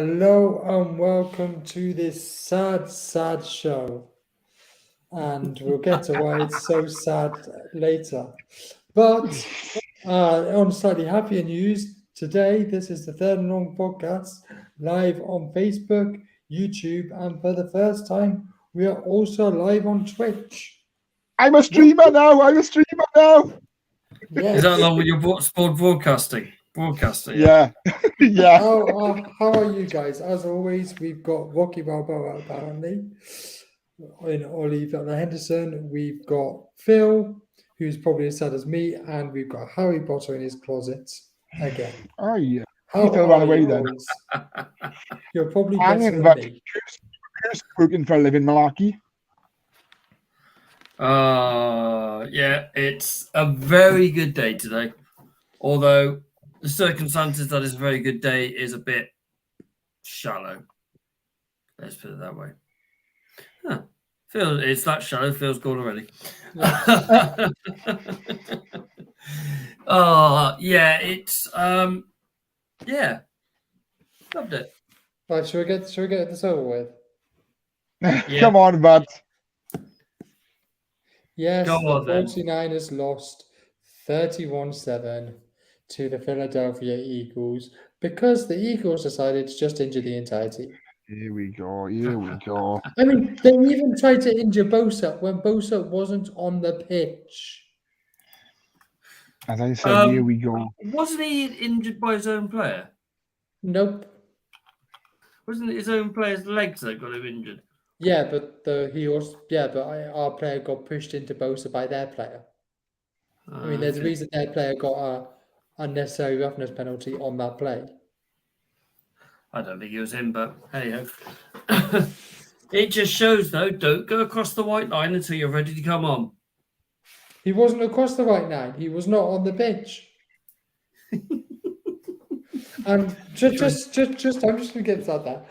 Hello and welcome to this sad, sad show. And we'll get to why it's so sad later. But on slightly happier news, today this is the Third and Long podcast live on Facebook, YouTube, and for the first time, we are also live on Twitch. I'm a streamer now. Yes. Is that along with your sport broadcasting? Yeah. Yeah. How are you guys? As always, we've got Rocky Balboa apparently in Ollie Henderson. We've got Phil, who's probably as sad as me, and we've got Harry Potter in his closet again. Oh yeah. How Phil are ran away you then. boys? You're probably I'm better in than fact me. working for a living, Malarkey. Yeah, it's a very good day today. Although the circumstances that it's a very good day is a bit shallow. Let's put it that way. Huh. Phil, it's that shallow. Phil's gone already. Yeah, it's yeah, loved it. Right, should we get this over with? Yeah. Come on, bud. Yes, Go the on, then. 49ers lost 31-7 to the Philadelphia Eagles because the Eagles decided to just injure the entire team. Here we go. I mean, they even tried to injure Bosa when Bosa wasn't on the pitch. As I said, here we go. Wasn't he injured by his own player? Nope. Wasn't it his own player's legs that got him injured? Yeah, but our player got pushed into Bosa by their player. I mean, there's a reason their player got a unnecessary roughness penalty on that play. I don't think it was him, but hey, it just shows though. Don't go across the white line until you're ready to come on. He wasn't across the right line. He was not on the pitch. And just I'm just gonna get that.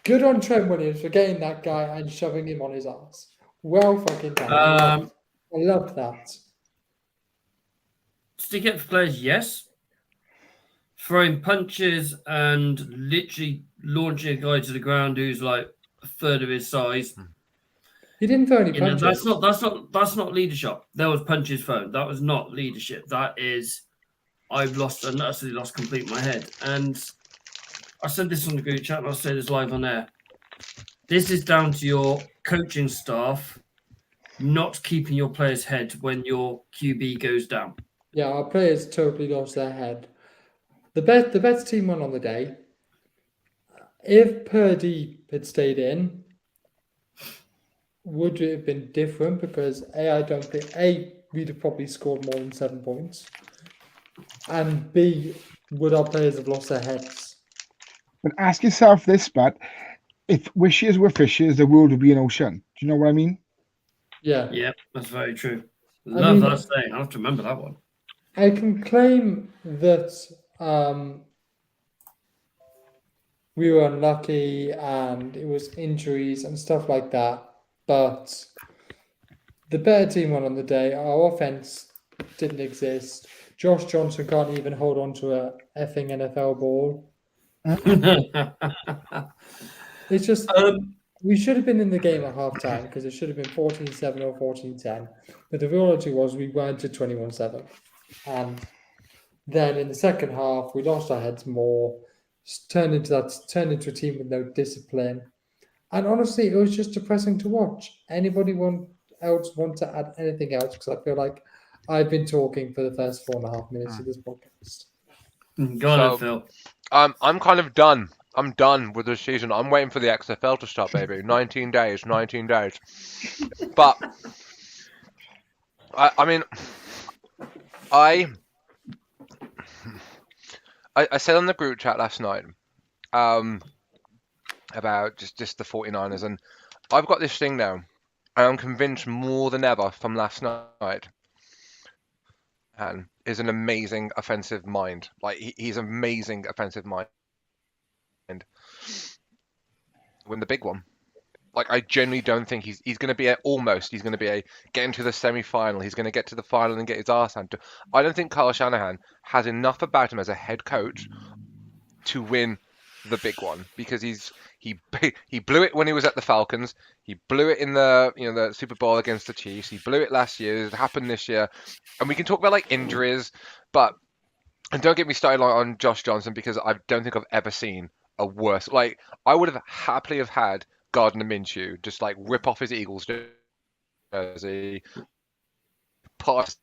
Good on Trent Williams for getting that guy and shoving him on his ass. Well fucking done. I loved that. Stick up for players, yes. Throwing punches and literally launching a guy to the ground who's like a third of his size. He didn't throw any punches. That's not leadership. There was punches thrown. That was not leadership. That is, I've utterly lost complete my head. And I said this on the group chat, and I'll say this live on air. This is down to your coaching staff not keeping your players' head when your QB goes down. Yeah, our players totally lost their head. The best team won on the day. If Purdy had stayed in, would it have been different? Because I don't think we'd have probably scored more than 7 points, and B, would our players have lost their heads? But ask yourself this, bud. If wishes were fishes, the world would be an ocean. Do you know what I mean? Yeah. Yeah, that's very true. Love that saying. I have to remember that one. I can claim that we were unlucky and it was injuries and stuff like that, but the better team won on the day. Our offense didn't exist. Josh Johnson can't even hold on to a effing NFL ball. It's just we should have been in the game at halftime because it should have been 14-7 or 14-10. But the reality was we weren't at 21-7. And then in the second half, we lost our heads more, turned into a team with no discipline. And honestly, it was just depressing to watch. Anybody else want to add anything else? Because I feel like I've been talking for the first 4.5 minutes of this podcast. Go on, Phil. I'm kind of done. I'm done with the season. I'm waiting for the XFL to start, baby. 19 days. But I mean, I said on the group chat last night about just the 49ers, and I've got this thing now, and I'm convinced more than ever from last night. And is an amazing offensive mind. Like he's an amazing offensive mind. Win the big one. Like I genuinely don't think he's going to be get into the semi-final. He's going to get to the final and get his arse handed. I don't think Kyle Shanahan has enough about him as a head coach to win the big one because he blew it when he was at the Falcons. He blew it in the the Super Bowl against the Chiefs. He blew it last year. It happened this year, and we can talk about like injuries, but and don't get me started on Josh Johnson because I don't think I've ever seen a worse. Like I would have happily have had Gardner Minshew just like rip off his Eagles jersey, pass.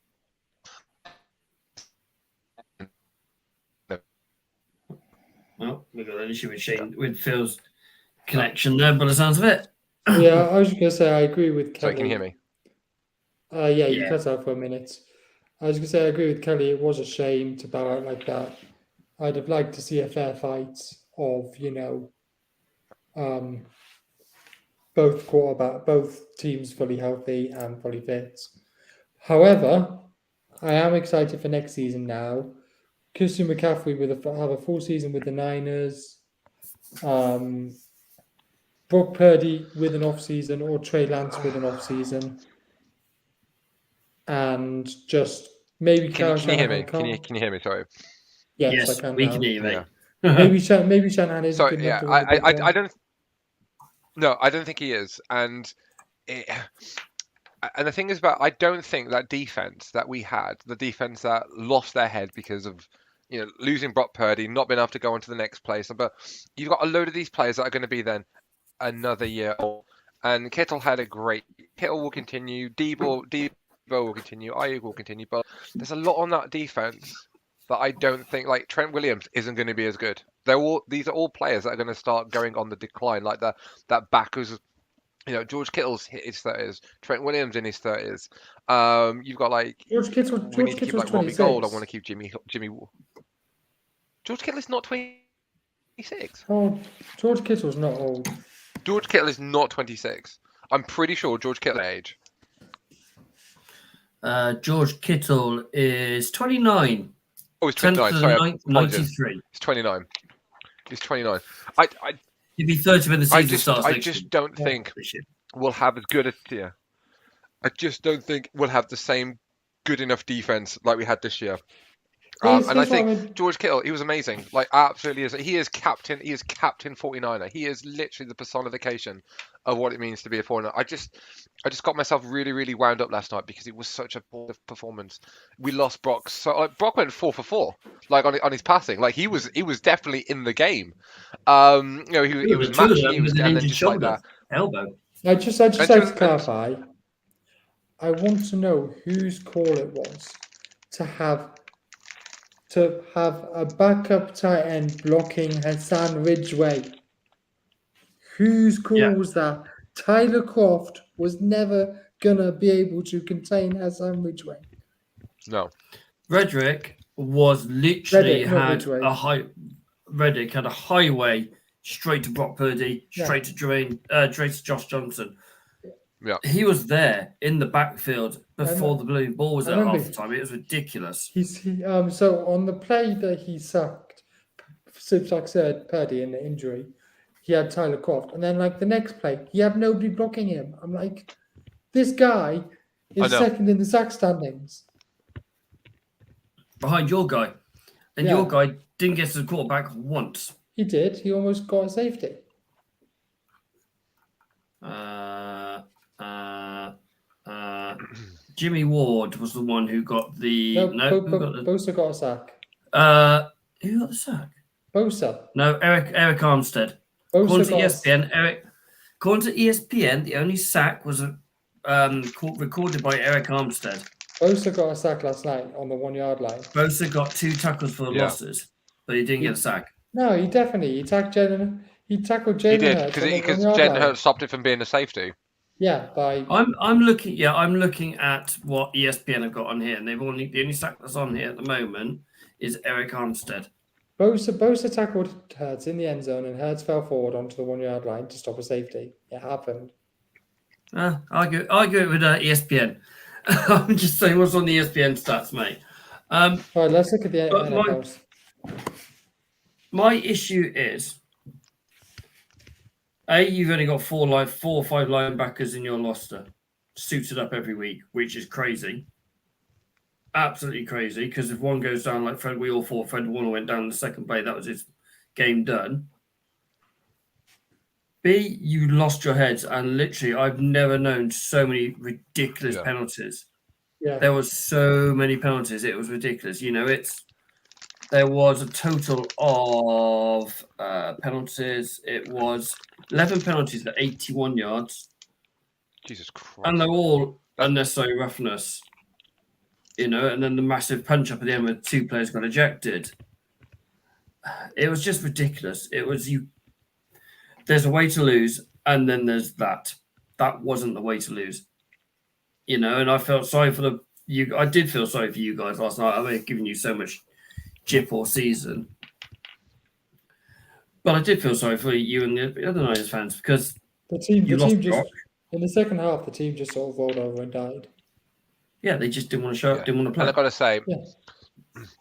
Well, we've got an issue with Shane with Phil's connection there, by the sounds of it. Yeah, I was just gonna say I agree with Kelly. Sorry, can you hear me? Yeah, you Yeah. cut out for a minute. I was gonna say I agree with Kelly. It was a shame to bow out like that. I'd have liked to see a fair fight of both teams fully healthy and fully fit. However, I am excited for next season now. Christian McCaffrey have a full season with the Niners. Brock Purdy with an off season or Trey Lance with an off season. And just maybe Can you hear me? Shanahan Can you hear me? Sorry. Yes, I can we now. can hear you, mate. Yeah. Maybe Shanahan is Sorry, good yeah, enough to win the Big I Ten. don't. No, I don't think he is, and the thing is about I don't think that defense that we had, the defense that lost their head because of losing Brock Purdy, not being able to go on to the next place, but you've got a load of these players that are going to be then another year old, and Kittle had a great. Kittle will continue, Debo will continue, Ayuk will continue, but there's a lot on that defense that I don't think like Trent Williams isn't going to be as good. These are all players that are going to start going on the decline, like that back who's George Kittle's hit his 30s, Trent Williams in his 30s. You've got like George Kittle. we George need to keep Kittle's like Robbie 26. Gold. I want to keep Jimmy. George Kittle is not 26. Oh, George Kittle's not old. George Kittle is not 26. I'm pretty sure George Kittle's age. George Kittle is 29. Oh, he's 29. Sorry, apologies. 93. He's 29. He's 29. He'll be 30 when the season starts. I next just year. don't think we'll have as good a year. I just don't think we'll have the same good enough defense like we had this year. And I think George Kittle, he was amazing. Like absolutely is. He is captain 49er. He is literally the personification of what it means to be a 49er. I just got myself really, really wound up last night because it was such a poor performance. We lost Brock. So Brock went 4 for 4, like on his passing. Like he was definitely in the game. He was matching. He was and then just like that elbow. I just like to clarify. I want to know whose call it was to have a backup tight end blocking Hassan Ridgeway. Whose call was that? Tyler Croft was never gonna be able to contain Hassan Ridgeway. No. Reddick was literally Reddick had a highway straight to Brock Purdy, straight to Josh Johnson. Yeah. He was there in the backfield before the blue ball was at half the time. It was ridiculous. So on the play that he sacked Purdy in the injury, he had Tyler Croft, and then like the next play, he had nobody blocking him. I'm like, this guy is second in the sack standings behind your guy, and your guy didn't get to the quarterback once. He did. He almost got a safety. Jimmy Ward was the one who got the. Bosa got a sack. Who got the sack? Bosa. No, Eric Armstead. According to ESPN, the only sack was recorded by Eric Armstead. Bosa got a sack last night on the 1 yard line. Bosa got 2 tackles for losses, but he didn't get a sack. No, he tackled Jalen. He tackled Jalen. He did because Jalen Hurts stopped it from being a safety. Yeah, I'm looking at what ESPN have got on here, and the only sack that's on here at the moment is Eric Armstead. Bosa tackled Hurts in the end zone, and Hurts fell forward onto the 1 yard line to stop a safety. It happened. Argue it with ESPN. I'm just saying what's on the ESPN stats, mate. All right, let's look at the NFL. My issue is, you've only got 4 or 5 linebackers in your roster suited up every week, which is crazy. Absolutely crazy, because if one goes down, like we all thought Fred Warner went down in the second play, that was his game done. B, you lost your heads, and literally, I've never known so many ridiculous Yeah. penalties. Yeah. There was so many penalties; it was ridiculous. There was a total of penalties. It was 11 penalties at 81 yards, Jesus Christ. and they're all unnecessary roughness. And then the massive punch up at the end where 2 players got ejected. It was just ridiculous. It was there's a way to lose, and then there's that. That wasn't the way to lose. And I felt sorry for I did feel sorry for you guys last night. I mean, giving you so much jip all season. But I did feel sorry for you and the other Niners fans because The team lost just Brock. in the second half, the team just sort of rolled over and died. Yeah, they just didn't want to show up, Yeah. didn't want to And play.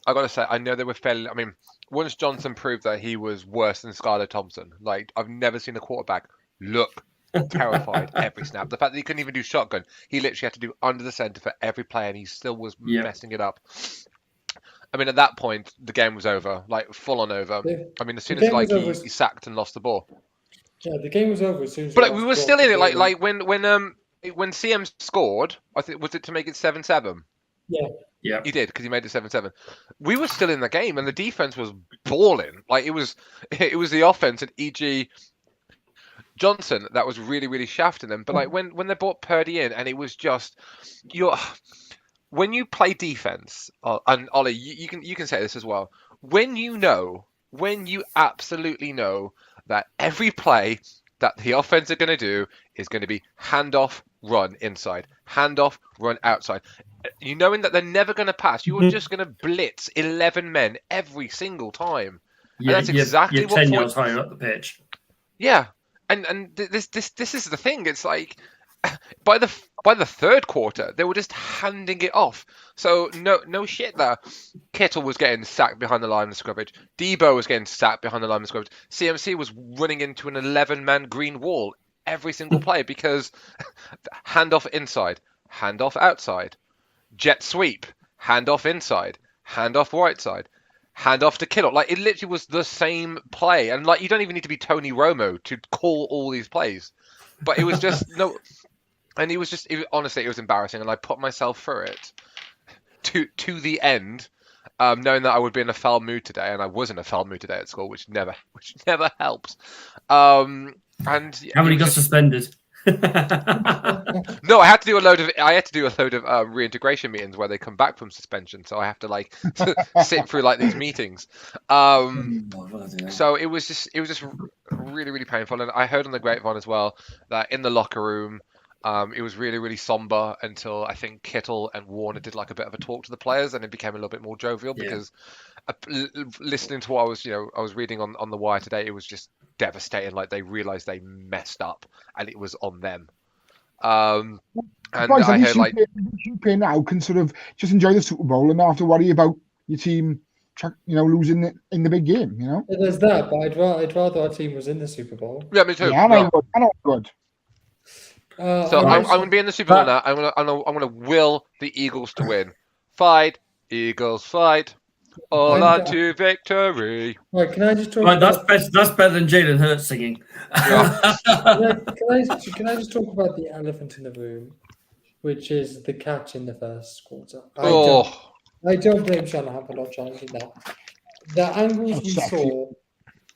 I gotta say, I know they were fairly. I mean, once Johnson proved that he was worse than Skylar Thompson, like I've never seen a quarterback look terrified every snap. The fact that he couldn't even do shotgun, he literally had to do under the center for every play, and he still was messing it up. I mean, at that point, the game was over, like full on over. I mean, as soon as like he sacked and lost the ball. Yeah, the game was over as soon as. But like, we were still in it. Like when CM scored, I think was it to make it 7-7. Yeah, He did because he made it 7-7. We were still in the game, and the defense was balling. Like it was the offense and E.G. Johnson that was really, really shafting them. But like when they brought Purdy in, and it was just when you play defense, and Ollie, you can say this as well. When you absolutely know that every play that the offense are going to do is going to be handoff, run inside, handoff, run outside. Knowing that they're never going to pass, you are just going to blitz 11 men every single time. yeah, that's exactly you're what 10 yards higher up the pitch. Yeah, and this is the thing. It's like by the third quarter, they were just handing it off. So no shit there. Kittle was getting sacked behind the line of scrimmage. Debo was getting sacked behind the line of scrimmage. CMC was running into an 11-man green wall every single play because handoff inside, handoff outside, jet sweep, handoff inside, handoff right side, handoff to Kittle. Like it literally was the same play, and like you don't even need to be Tony Romo to call all these plays. But it was just no. And honestly, it was embarrassing, and I put myself through it to the end, knowing that I would be in a foul mood today, and I was in a foul mood today at school, which never helps. And how many got suspended? No, I had to do a load of reintegration meetings where they come back from suspension, so I have to like sit through like these meetings. So it was just really, really painful, and I heard on the grapevine as well that in the locker room. It was really, really somber until I think Kittle and Warner did like a bit of a talk to the players, and it became a little bit more jovial because listening to what I was reading on the wire today, it was just devastating. Like they realized they messed up and it was on them. And I heard like you play now can sort of just enjoy the Super Bowl and not have to worry about your team, losing in the big game. There's that, but I'd rather our team was in the Super Bowl. Yeah, me too. Yeah, I know good. So I'm going to be in the Super Bowl now. I'm going to will the Eagles to win. Fight, Eagles, fight. All on to victory. Right, can I just talk? Right, that's better than Jalen Hurts singing. Yeah. Can I just talk about the elephant in the room, which is the catch in the first quarter? I don't blame Shanahan for not challenging that. The angles we saw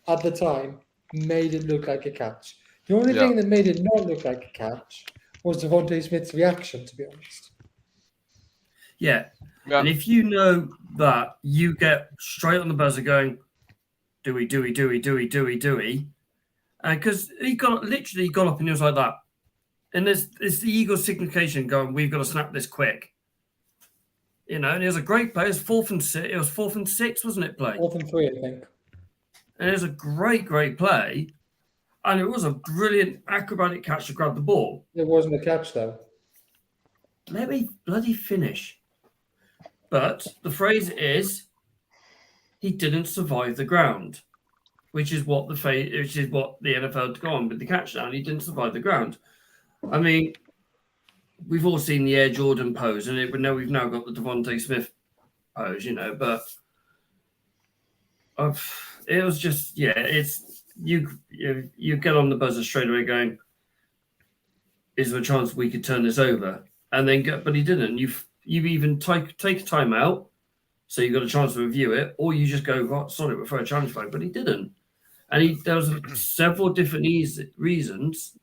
at the time made it look like a catch. The only thing that made it not look like a catch was Devontae Smith's reaction, to be honest. Yeah. And if you know that, you get straight on the buzzer going, do we. Because he got up and he was like that. And it's the Eagles' signification going, we've got to snap this quick. And it was a great play. It was 4th and 6. It was 4th and 6, wasn't it, play? 4th and 3, I think. And it was a great play. And it was a brilliant acrobatic catch to grab the ball. It wasn't a catch, though. Let me bloody finish. But the phrase is, he didn't survive the ground, which is what the NFL go on with the catch down. He didn't survive the ground. I mean, we've all seen the Air Jordan pose, and we've now got the Devontae Smith pose, but it was just, you get on the buzzer straight away going, is there a chance we could turn this over? And then but he didn't. You even take a timeout, so you got a chance to review it, or you just go, oh, sorry, we're for a challenge flag, but he didn't. And there was several different reasons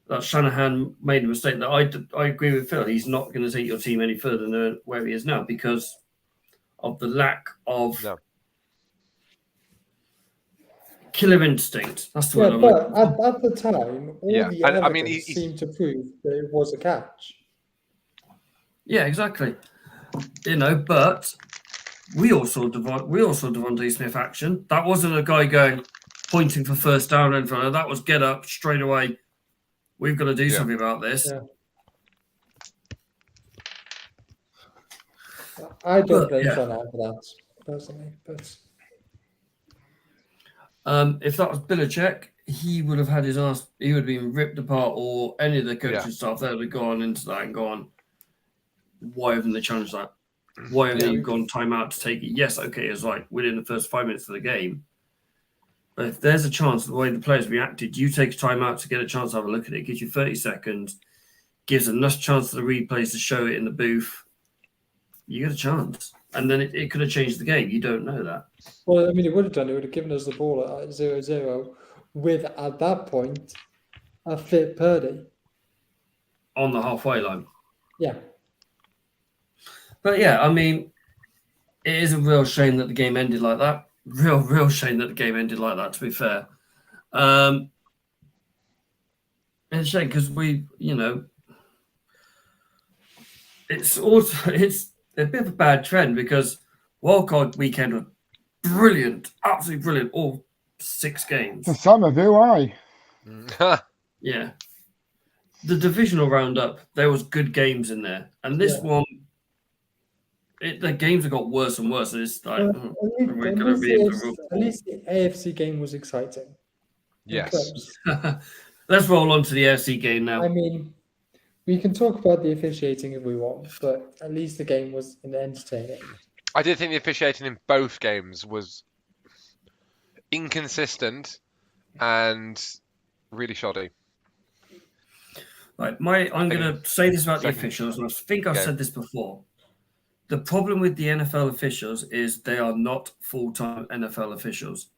that Shanahan made a mistake. That I agree with Phil. He's not going to take your team any further than where he is now because of the lack of killer instinct. That's the word. But at the time, all the evidence I mean, seemed to prove that it was a catch. Yeah, exactly. But we all saw Devontae Smith action. That wasn't a guy pointing for first down in front of. That was get up straight away. We've got to do something about this. Yeah. I don't blame Shanahan for that personally, but if that was Belichick, he would have had his ass. He would have been ripped apart, or any of the coaching staff. They would have gone into that and gone, "Why haven't they challenged that? Why haven't you gone timeout to take it?" Yes, okay, it's like within the first 5 minutes of the game. But if there's a chance, the way the players reacted, you take a timeout to get a chance to have a look at it. Gives you 30 seconds, gives enough chance for the replays to show it in the booth. You get a chance, and then it could have changed the game. You don't know that. Well, I mean, it would have done. It would have given us the ball at 0-0 with, at that point, a fit Purdy on the halfway line. Yeah. But yeah, I mean, it is a real shame that the game ended like that. Real shame that the game ended like that, to be fair. It's a shame because it's a bit of a bad trend because wildcard weekend was brilliant, absolutely brilliant, all 6 games. For some of you, aye. Yeah. The divisional roundup, there was good games in there. And this one, the games have got worse and worse. It's like, at least the AFC game was exciting. Yes. Let's roll on to the AFC game now. I mean, we can talk about the officiating if we want, but at least the game was entertaining. I did think the officiating in both games was inconsistent and really shoddy. Right, I'm going to say this about the officials, and I think I've said this before. The problem with the NFL officials is they are not full-time NFL officials.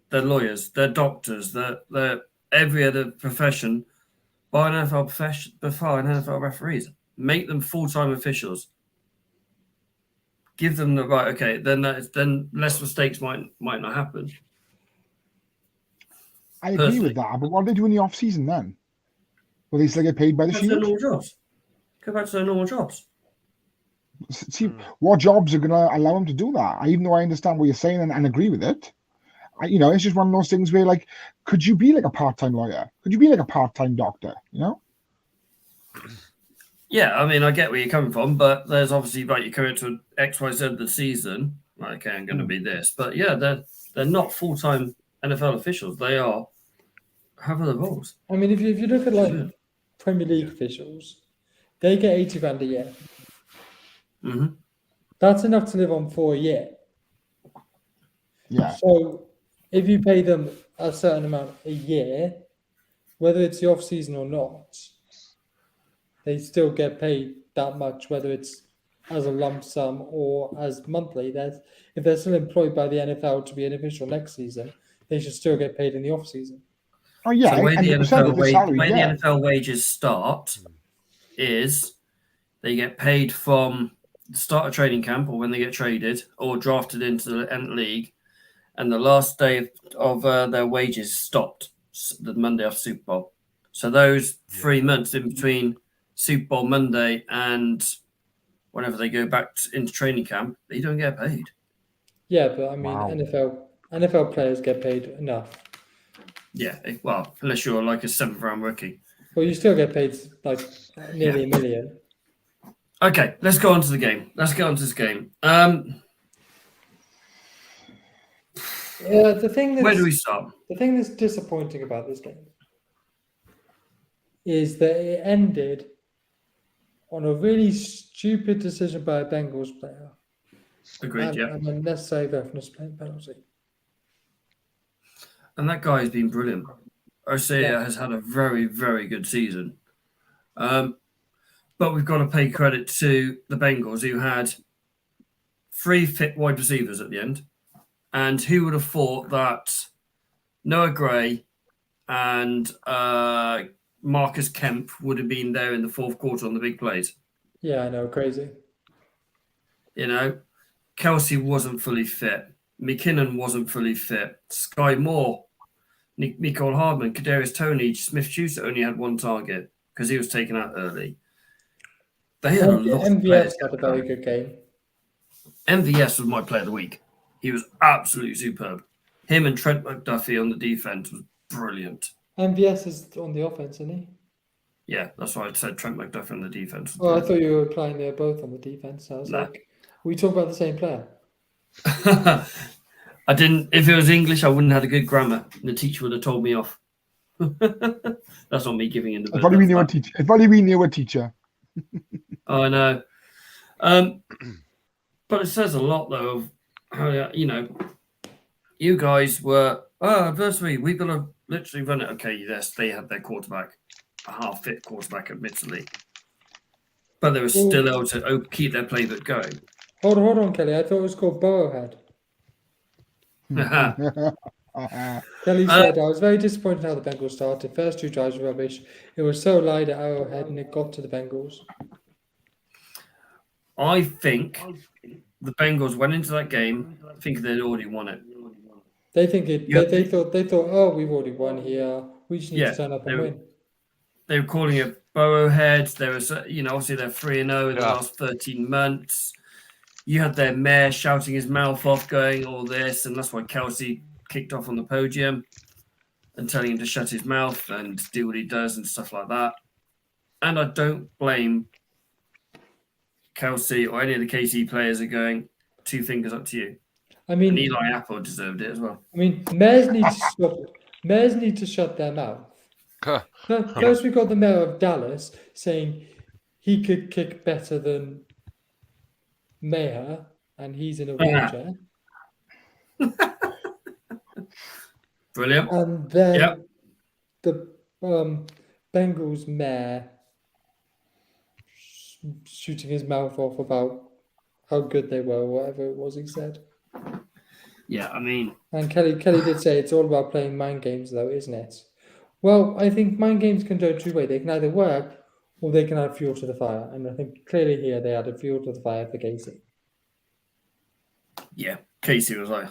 They're lawyers, they're doctors, they're every other profession by an NFL referees. Make them full-time officials. Give them the right. Okay, then less mistakes might not happen. I agree with that, but what do they do in the off season then? Will they still get paid by the Shield? Normal jobs. Go back to their normal jobs. See, what jobs are going to allow them to do that? Even though I understand what you're saying and agree with it, it's just one of those things where, like, could you be like a part-time lawyer? Could you be like a part-time doctor? Yeah, I mean, I get where you're coming from, but there's obviously you come into XYZ of the season. Okay, I'm going to be this, but yeah, they're not full-time NFL officials. They have other roles. I mean, if you look at like Premier League officials, they get $80,000 a year. Mm-hmm. That's enough to live on for a year. Yeah. So if you pay them a certain amount a year, whether it's the off season or not, they still get paid that much, whether it's as a lump sum or as monthly. If they're still employed by the NFL to be an official next season, they should still get paid in the off season. Oh yeah, so the way the NFL wages start is they get paid from the start of training camp or when they get traded or drafted into the end league, and the last day of their wages stopped the Monday after Super Bowl. So those 3 months in between Super Bowl Monday and whenever they go back into training camp, they don't get paid. Yeah, but I mean, NFL players get paid enough. Yeah, well, unless you're like a 7th round rookie. Well, you still get paid like nearly $1 million. Okay, let's go on to the game. Let's get on to this game. Where do we start? The thing that's disappointing about this game is that it ended on a really stupid decision by a Bengals player. Agreed, yeah. And an unnecessary reference penalty. And that guy has been brilliant. Osea Yeah. has had a very, very good season. But we've got to pay credit to the Bengals, who had 3 fit wide receivers at the end. And who would have thought that Noah Gray and Marcus Kemp would have been there in the fourth quarter on the big plays? Yeah, I know, crazy. You know, Kelsey wasn't fully fit. McKinnon wasn't fully fit. Sky Moore, Nicole Hardman, Kadarius Toney, Smith-Schuster only had 1 target because he was taken out early. They had a lot of MVS players. had a very good game. MVS was my player of the week. He was absolutely superb. Him and Trent McDuffie on the defense was brilliant. MVS is on the offense, isn't he? Yeah, that's why I said Trent McDuffie on the defense. Oh, I thought you were implying they're both on the defense. I was No. like, we talk about the same player. I didn't. If it was English, I wouldn't have had a good grammar. The teacher would have told me off. That's not me giving in the. If only we knew a teacher. If only we knew a teacher. Oh, I know. But it says a lot, though, of how, you guys were, adversary, we've got to literally run it. Okay, yes, they had their quarterback, a half-fit quarterback, admittedly. But they were still able to keep their playbook going. Hold on, Kelly. I thought it was called Burrowhead. Kelly said, I was very disappointed how the Bengals started. First 2 drives were rubbish. It was so light at Arrowhead and it got to the Bengals. I think the Bengals went into that game thinking they'd already won it. They think it. Yeah. They thought, oh, we've already won here. We just need Yeah, to turn up and win. They were calling it Burrowhead. There was, obviously they're 3-0 in the last 13 months. You had their mayor shouting his mouth off, going all this, and that's why Kelsey kicked off on the podium and telling him to shut his mouth and do what he does and stuff like that. And I don't blame Kelsey or any of the KC players are going 2 fingers up to you. I mean, And Eli Apple deserved it as well. I mean, mayors need to stop. Mayors need to shut their mouth. First, we got the mayor of Dallas saying he could kick better than Mayer, and he's in a wheelchair. Brilliant. And then Yep. the Bengals mayor shooting his mouth off about how good they were, or whatever it was he said. Yeah, I mean, And Kelly did say it's all about playing mind games, though, isn't it? Well, I think mind games can go 2 ways. They can either work or they can add fuel to the fire. And I think clearly here they added fuel to the fire for Casey. yeah, Casey was like,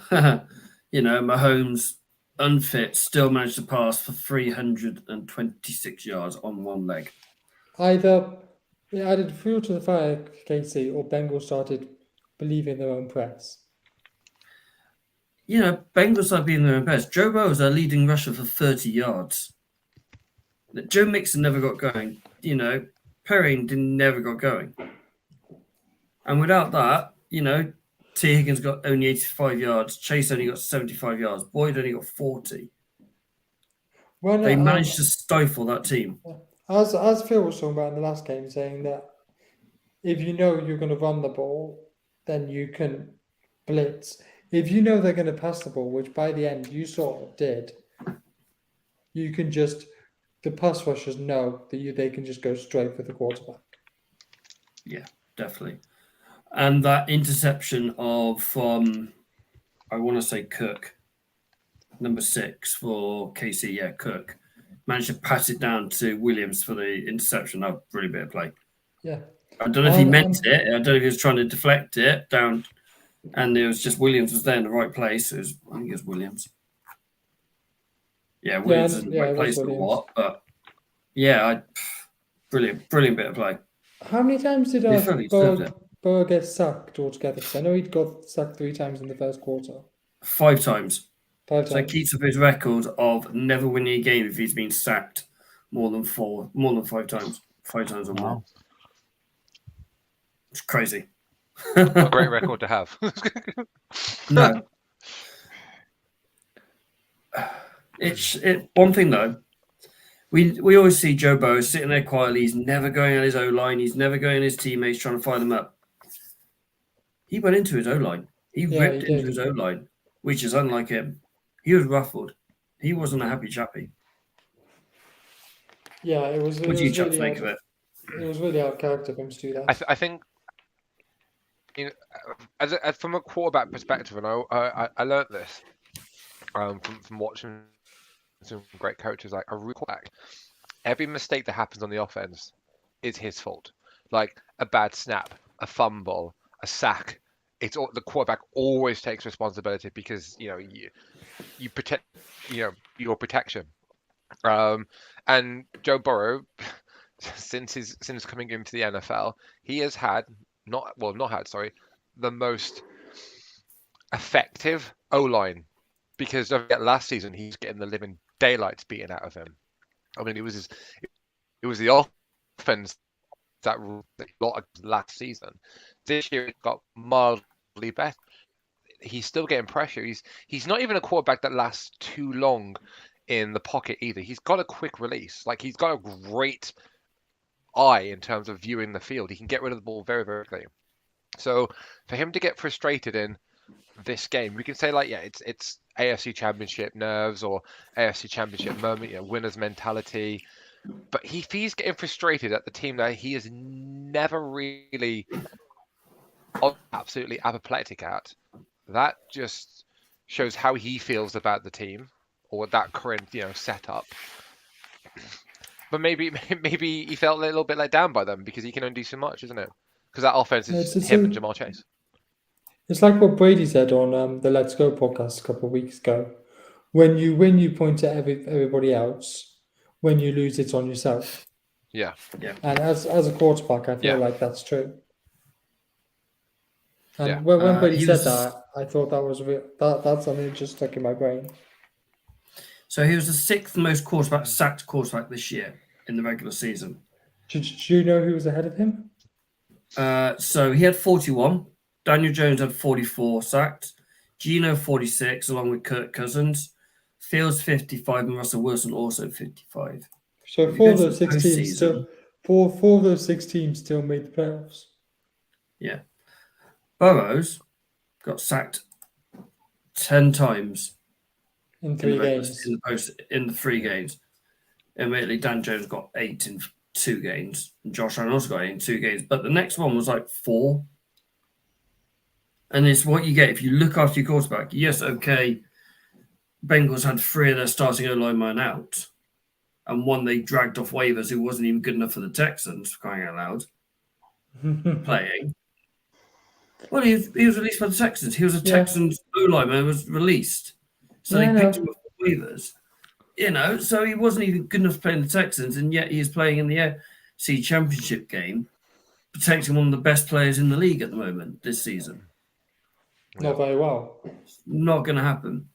Mahomes unfit still managed to pass for 326 yards on 1 leg. Either they added fuel to the fire, Casey, or Bengals started believing their own press. Bengals are being their own best. Joe Burrow was their leading rusher for 30 yards. Joe Mixon never got going. Perrine never got going. And without that, T. Higgins got only 85 yards. Chase only got 75 yards. Boyd only got 40. They managed to stifle that team. As Phil was talking about in the last game, saying that if you know you're going to run the ball, then you can blitz. If you know they're going to pass the ball, which by the end you sort of did, you can just, the pass rushers know that they can just go straight for the quarterback. Yeah, definitely. And that interception from, I want to say Cook, number 6 for KC, yeah, Cook, managed to pass it down to Williams for the interception. That was a really bit of play. Yeah. I don't know if he meant it. I don't know if he was trying to deflect it down. And it was just Williams was there in the right place. I think it was Williams. Yeah, Williams is in the right place or what. But yeah, brilliant bit of play. How many times did Burrow get sacked altogether? Because I know he'd got sacked 3 times in the first quarter. 5 times. 5 times. So he keeps up his record of never winning a game if he's been sacked more than 5 times. 5 times or more. It's crazy. A great record to have. No. It's one thing though. We always see Joe Burrow sitting there quietly. He's never going at his O-line. He's never going at his teammates trying to fire them up. He went into his O-line. He ripped into his O-line, which is unlike him. He was ruffled. He wasn't a happy chappy. Yeah, it was. What do you chaps make of it? It was really out of character of him to do that. I think, as from a quarterback perspective, and I learned this from watching some great coaches like a quarterback. Every mistake that happens on the offense is his fault. Like a bad snap, a fumble, a sack. It's all, the quarterback always takes responsibility because you protect your protection. And Joe Burrow, since coming into the NFL, he has had the most effective O-line, because don't forget, last season he's getting the living daylights beaten out of him. I mean, it was the offense that lot last season. This year it got mildly better. He's still getting pressure. He's not even a quarterback that lasts too long in the pocket either. He's got a quick release. Like, he's got a great eye in terms of viewing the field. He can get rid of the ball very, very quickly. So for him to get frustrated in this game, we can say like, yeah, it's AFC Championship nerves or AFC Championship moment, winner's mentality. But if he's getting frustrated at the team that he is never really absolutely apoplectic at, that just shows how he feels about the team or that current setup. But maybe he felt a little bit let down by them because he can only do so much, isn't it? Because that offense is him and Jamar Chase. It's like what Brady said on the Let's Go podcast a couple of weeks ago. When you win, you point at everybody else. When you lose, it's on yourself. Yeah. And as a quarterback, I feel like that's true. And when Brady said that, I thought that was that's something that just stuck in my brain. So he was the sixth most sacked quarterback this year in the regular season. Do you know who was ahead of him? So he had 41. Daniel Jones had 44 sacked. Geno 46, along with Kirk Cousins. Fields 55 and Russell Wilson also 55. So four of those 6 teams still made the playoffs. Yeah. Burrows got sacked 10 times in 3 games. In the 3 games. Immediately, Dan Jones got 8 in 2 games. And Josh Allen also got 8 in 2 games. But the next one was like 4. And it's what you get if you look after your quarterback. Yes, okay. Bengals had 3 of their starting O-line man out. And one they dragged off waivers who wasn't even good enough for the Texans, for crying out loud, playing. Well, he was released by the Texans. He was a Texans O-line man who was released. So they picked him up for waivers. So he wasn't even good enough to play in the Texans, and yet he is playing in the AFC Championship game, protecting one of the best players in the league at the moment this season. Not very well. Not going to happen.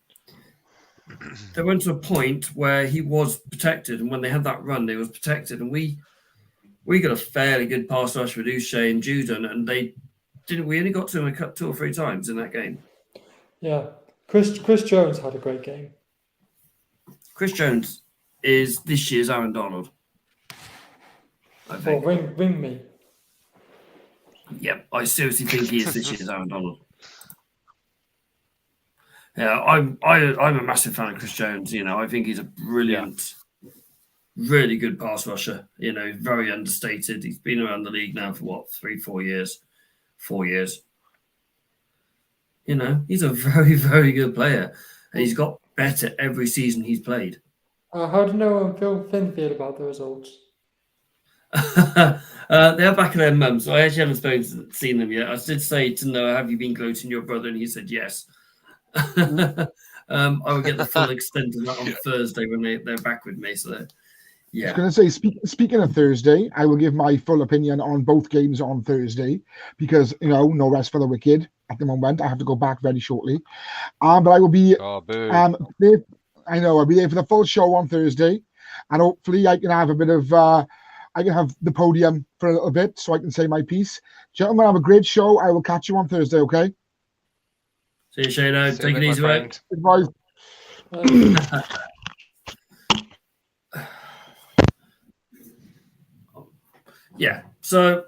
They went to a point where he was protected, and when they had that run, they was protected, and we got a fairly good pass rush with Uche and Judon, and they didn't. We only got to him a cut 2 or 3 times in that game. Yeah, Chris Jones had a great game. Chris Jones is this year's Aaron Donald. I think. Well, ring me. Yep, I seriously think he is this year's Aaron Donald. Yeah, I'm a massive fan of Chris Jones. I think he's a brilliant, really good pass rusher. Very understated. He's been around the league now for 3-4 years, 4 years. He's a very, very good player, and he's got better every season he's played. How do you know Phil Finn feel about the results? They're back in their mums, so I actually haven't seen them yet. I did say to Noah, "Have you been gloating your brother?" And he said yes. I will get the full extent of that on Thursday when they're back with me. So, yeah. I was going to say, speaking of Thursday, I will give my full opinion on both games on Thursday because, no rest for the wicked at the moment. I have to go back very shortly. But I will be, I'll be there for the full show on Thursday. And hopefully I can have a bit of, I can have the podium for a little bit so I can say my piece. Gentlemen, have a great show. I will catch you on Thursday, okay? See you, Shano. Take it easy, mate. Goodbye. Yeah, so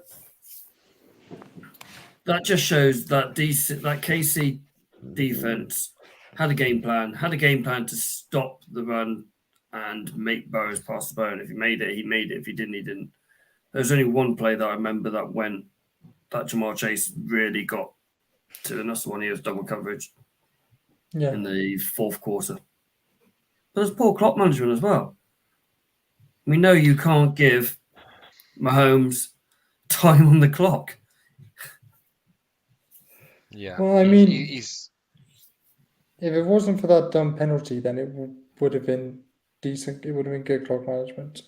that just shows that KC defense had a game plan to stop the run and make Burrows pass the ball. And if he made it, he made it. If he didn't, he didn't. There's only one play that I remember that Jamar Chase really got to, and that's the one he was double coverage Yeah. in the fourth quarter. But there's poor clock management as well. We know you can't give Mahomes time on the clock. Yeah. Well, I mean, he's if it wasn't for that dumb penalty, then it would have been decent. It would have been good clock management.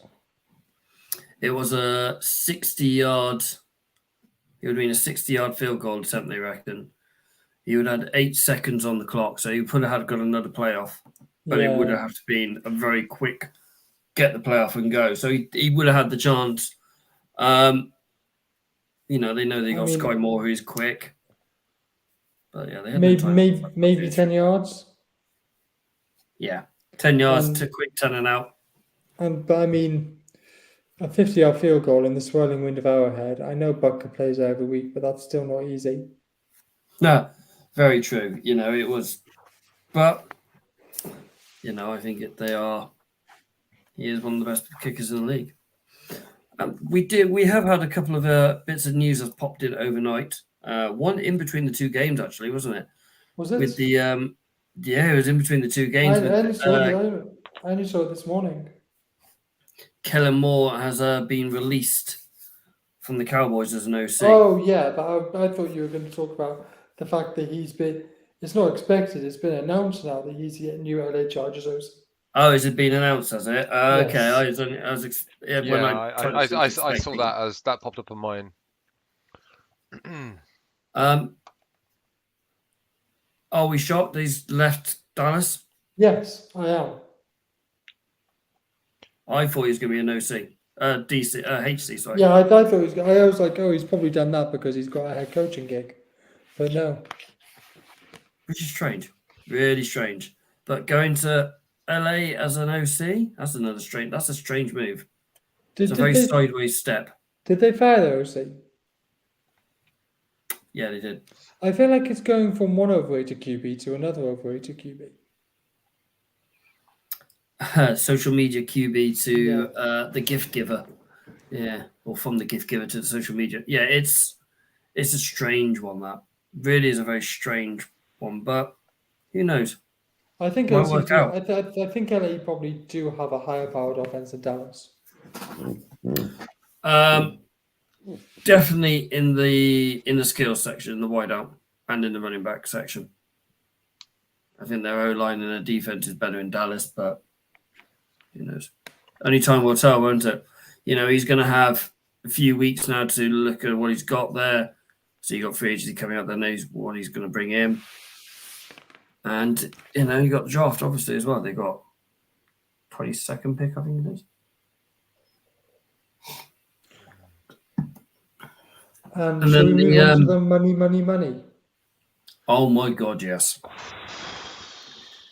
It was a 60-yard. It would have been a 60-yard field goal attempt, they reckon. He would have had 8 seconds on the clock, so he would have got another playoff. But it would have been a very quick get the playoff and go. So he would have had the chance. They know they got Sky Moore, who's quick. But yeah, they had maybe 10 yards. Yeah, 10 yards to quick 10 and out. But I mean, a 50-yard field goal in the swirling wind of Arrowhead. I know Butker plays there every week, but that's still not easy. No, very true. It was, but I think he is one of the best kickers in the league. We have had a couple of bits of news that's popped in overnight. One in between the two games, actually, wasn't it? Was it? With the it was in between the two games. I only saw it this morning. Kellen Moore has been released from the Cowboys as an OC. Oh yeah, but I thought you were going to talk about the fact that he's been. It's not expected. It's been announced now that he's getting new LA Chargers OC. Oh, has it been announced? Has it? Okay, Yes. I saw that as that popped up on mine. Are we shocked he's left Dallas? Yes, I am. I thought he was going to be an OC, HC. Sorry. Yeah, I thought he was. I was like, oh, he's probably done that because he's got a head coaching gig, but no. Which is strange, really strange. But going to LA as an OC, that's a strange move. It's a very sideways step. Did they fire the OC? Yeah, they did. I feel like it's going from one overrated QB to another overrated QB. Social media QB to the gift giver. Yeah, or from the gift giver to the social media. Yeah, it's a strange one. That really is a very strange one, but who knows? I think Might work out. I think LA probably do have a higher powered offense than Dallas. Definitely in the skills section, in the wideout, and in the running back section. I think their O-line and their defense is better in Dallas, but who knows? Only time will tell, won't it? He's going to have a few weeks now to look at what he's got there. So you got free agency coming up, that knows what he's going to bring in. And, you got the draft, obviously, as well. They got 22nd pick, I think it is. And then so we move on to the money. Oh, my God, yes.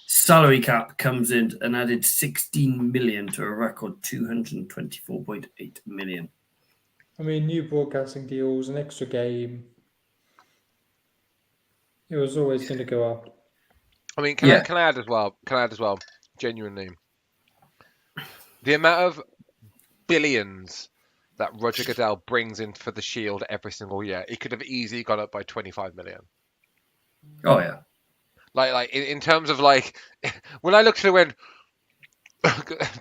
Salary cap comes in and added 16 million to a record 224.8 million. I mean, new broadcasting deals, an extra game. It was always going to go up. I mean, can I add as well? Genuinely, the amount of billions that Roger Goodell brings in for the Shield every single year, it could have easily gone up by 25 million. Oh yeah. Like in terms of when I looked through it,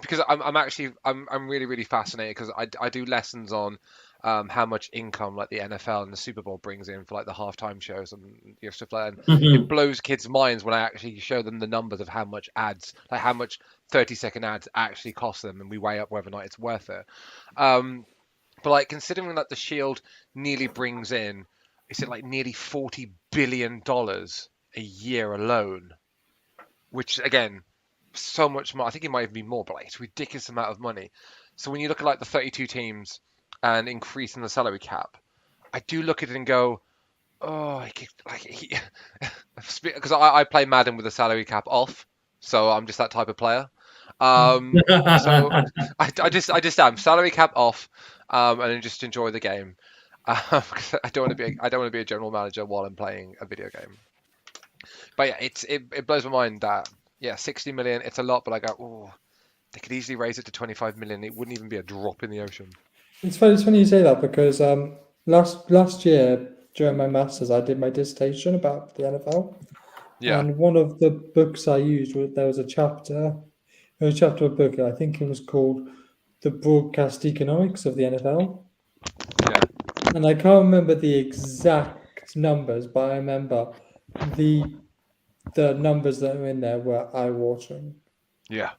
because I'm really, really fascinated because I do lessons on how much income like the NFL and the Super Bowl brings in for like the halftime shows and stuff like that. And it blows kids' minds when I actually show them the numbers of how much ads, like how much 30-second ads actually cost them, and we weigh up whether or not it's worth it. But considering that the Shield nearly brings in, is it nearly $40 billion a year alone, which again, so much more. I think it might even be more, but it's a ridiculous amount of money. So when you look at the 32 teams and increasing the salary cap, I do look at it and go, oh, because I play Madden with the salary cap off, so I'm just that type of player. So I just am salary cap off, and then just enjoy the game. Because I don't want to be a general manager while I'm playing a video game. But yeah, it blows my mind that 60 million. It's a lot, but I go, oh, they could easily raise it to 25 million. It wouldn't even be a drop in the ocean. It's funny you say that because last year during my masters I did my dissertation about the NFL. Yeah. And one of the books I used there was a chapter. It was a chapter of a book. I think it was called "The Broadcast Economics of the NFL." Yeah. And I can't remember the exact numbers, but I remember the numbers that were in there were eye-watering. Yeah.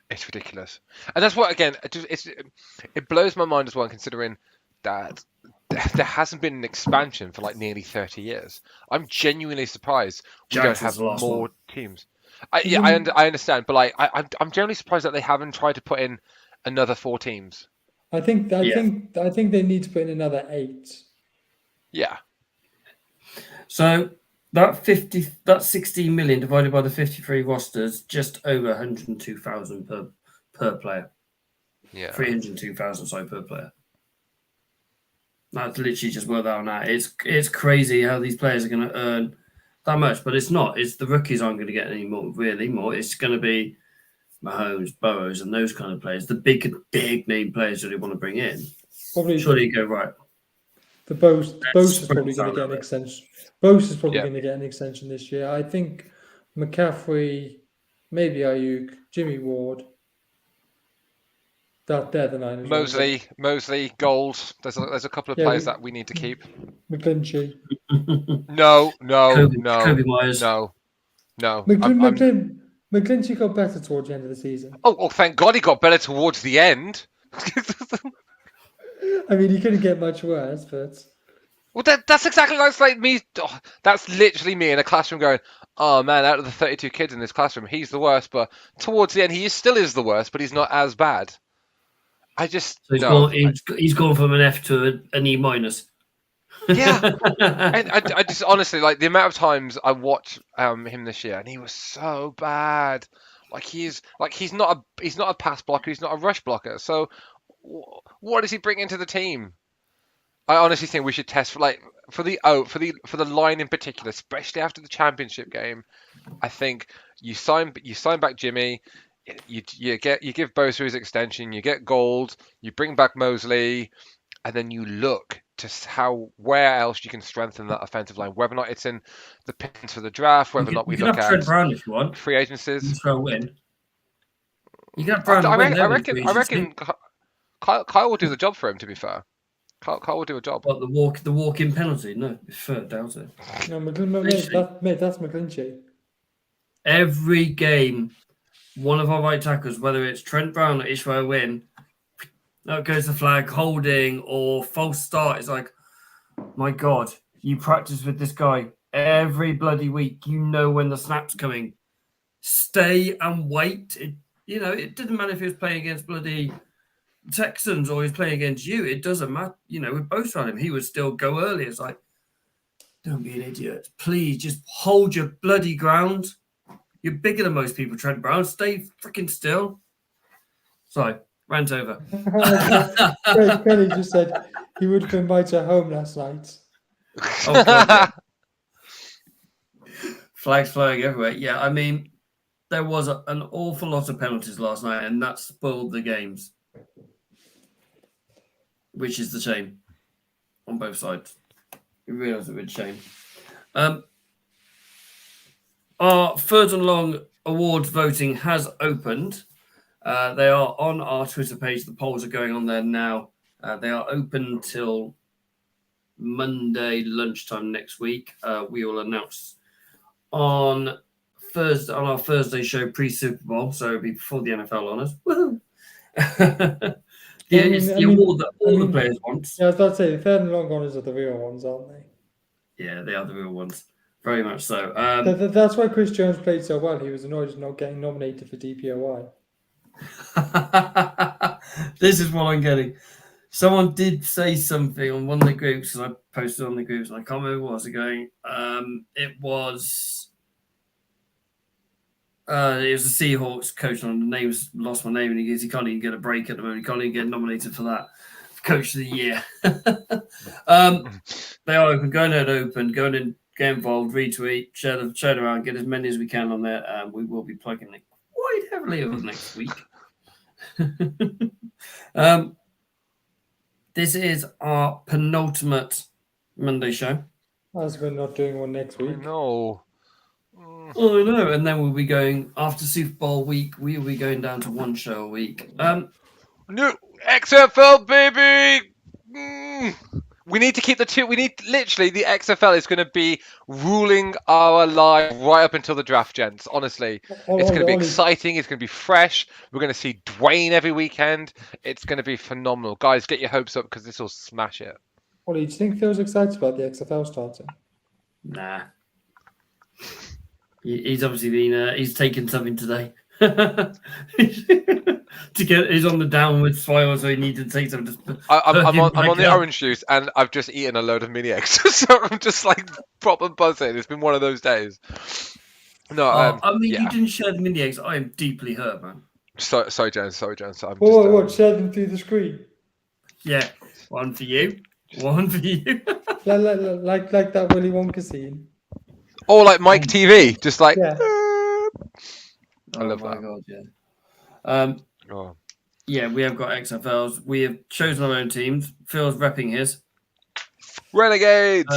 It's ridiculous. And that's what, again, it blows my mind as well, considering that there hasn't been an expansion for like nearly 30 years. I'm genuinely surprised we don't Jags was have the last more one. teams. I understand, but like I'm generally surprised that they haven't tried to put in another 4 teams. I think Yeah. they need to put in another 8. Yeah. So that 16 million divided by the 53 rosters, just over 102,000 per player. Yeah. 302,000, sorry, per player. That's literally just worked out on that. It's crazy how these players are going to earn that much, but it's not. It's the rookies aren't going to get any more. It's going to be Mahomes, Burrows, and those kind of players. The big name players that they want to bring in. Probably Surely you go right. The Bose is probably going to get an extension. Bose is probably Yeah. going to get an extension this year. I think McCaffrey, maybe Ayuk, Jimmy Ward. They're the Niners. Mosley, Gold. There's a couple of players that we need to keep. McGlinchey. No. Kobe Myers. No. McGlinchey got better towards the end of the season. Oh, thank God he got better towards the end. I mean, he couldn't get much worse, but... Well, that's exactly like me. Oh, that's literally me in a classroom going, oh man, out of the 32 kids in this classroom, he's the worst. But towards the end, still is the worst, but he's not as bad. He's gone from an F to an E minus. Yeah, and I just honestly, like, the amount of times I watched him this year, and he was so bad. He's not a pass blocker, he's not a rush blocker. So what does he bring into the team? I honestly think we should test for the line in particular, especially after the championship game. I think you sign back Jimmy. You give Bosa his extension. You get Gold. You bring back Mosley, and then you look to where else you can strengthen that offensive line. Whether or not it's in the pins for the draft, whether or not we look at Trent Brown if you want. Free agencies. For a win. You got Brown. I reckon Kyle will do the job for him. To be fair, Kyle will do a job. What, the walk-in penalty? No, fair, doubt it. No, that's McGlinchey. Every game, one of our right tackles, whether it's Trent Brown or Ishmael Wynn, that goes the flag, holding or false start. It's like, my God, you practice with this guy every bloody week. You know when the snap's coming. Stay and wait. It doesn't matter if he was playing against bloody Texans or he's playing against you. It doesn't matter. With both on him, he would still go early. It's like, don't be an idiot. Please just hold your bloody ground. You're bigger than most people, Trent Brown. Stay freaking still. Sorry, rant over. Kenny just said he would have invited her home last night. Oh, God. Flags flying everywhere. Yeah, I mean, there was an awful lot of penalties last night, and that spoiled the games, which is the shame on both sides. It really was a big shame. Our third and long awards voting has opened. They are on our Twitter page. The polls are going on there now. They are open till Monday lunchtime next week. We will announce on our Thursday show pre-Super Bowl, so it'll be before the NFL honors. Woohoo! It's the award that all the players want. Yeah, I was about to say the third and long honors are the real ones, aren't they? Yeah, they are the real ones. Very much so. That's why Chris Jones played so well. He was annoyed at not getting nominated for DPOI. This is what I'm getting. Someone did say something on one of the groups, and I posted on the groups, and I can't remember what was it going. It was the Seahawks coach, and the name's lost my name, and he can't even get a break at the moment. He can't even get nominated for that Coach of the Year. They are open. Go get involved, retweet, share it around, get as many as we can on there. We will be plugging it quite heavily over the next week. This is our penultimate Monday show. As we're not doing one next week. No. Oh, I know. And then we'll be going after Super Bowl week. We will be going down to one show a week. New XFL, baby! We need to keep the two. We need literally the XFL is going to be ruling our life right up until the draft, gents. Honestly, it's going to be exciting. It's going to be fresh. We're going to see Dwayne every weekend. It's going to be phenomenal, guys. Get your hopes up because this will smash it. Ollie, do you think Phil's excited about the XFL starting? Nah. He's obviously been. He's taken something today. He's on the downward spiral, so he needed to take something. I'm on the orange juice, and I've just eaten a load of mini eggs, so I'm just like proper buzzing. It's been one of those days. No, I mean, you didn't share the mini eggs. I am deeply hurt, man. Sorry, Jones. What? Share them through the screen. Yeah, one for you. One for you. like that Willy Wonka scene. Or like Mike TV, just like. Yeah. I love that. God, yeah. Yeah, we have got XFLs. We have chosen our own teams. Phil's repping his. Renegades!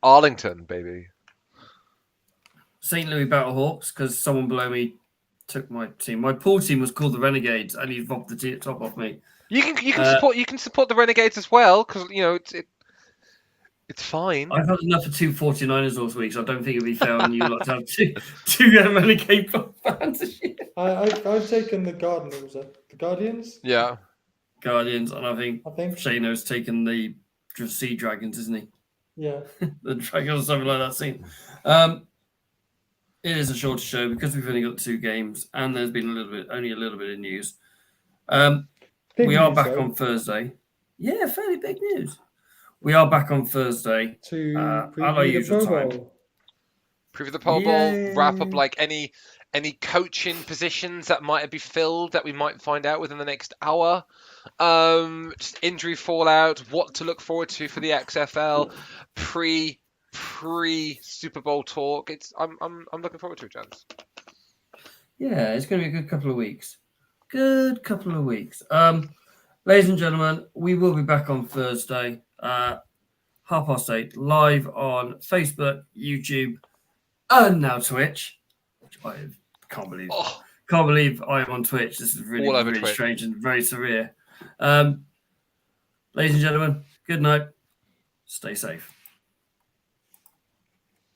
Arlington, baby. St. Louis Battlehawks, because someone below me took my team. My pool team was called the Renegades, and he robbed the top off me. You can support the Renegades as well, because it's fine. I've had enough of two 49ers last week, so I don't think it'd be fair on you lot to have two Renegade fans. I've taken the Guardians. Yeah. Guardians, and I think Shano's taken the Sea Dragons, isn't he? Yeah. The Dragons or something like that scene. It is a shorter show because we've only got 2 games, and there's been only a little bit of news. We are back on Thursday. Yeah, fairly big news. We are back on Thursday to preview the Pro Bowl. Preview the Pro Bowl. Wrap up like any coaching positions that might be filled that we might find out within the next hour. Just injury fallout. What to look forward to for the XFL pre Super Bowl talk. I'm looking forward to it, gents. Yeah, it's going to be a good couple of weeks. Ladies and gentlemen, we will be back on Thursday. 8:30 live on Facebook, YouTube, and now Twitch, which I can't believe. Can't believe I am on Twitch. This is really strange and very surreal. Ladies and gentlemen, good night. Stay safe.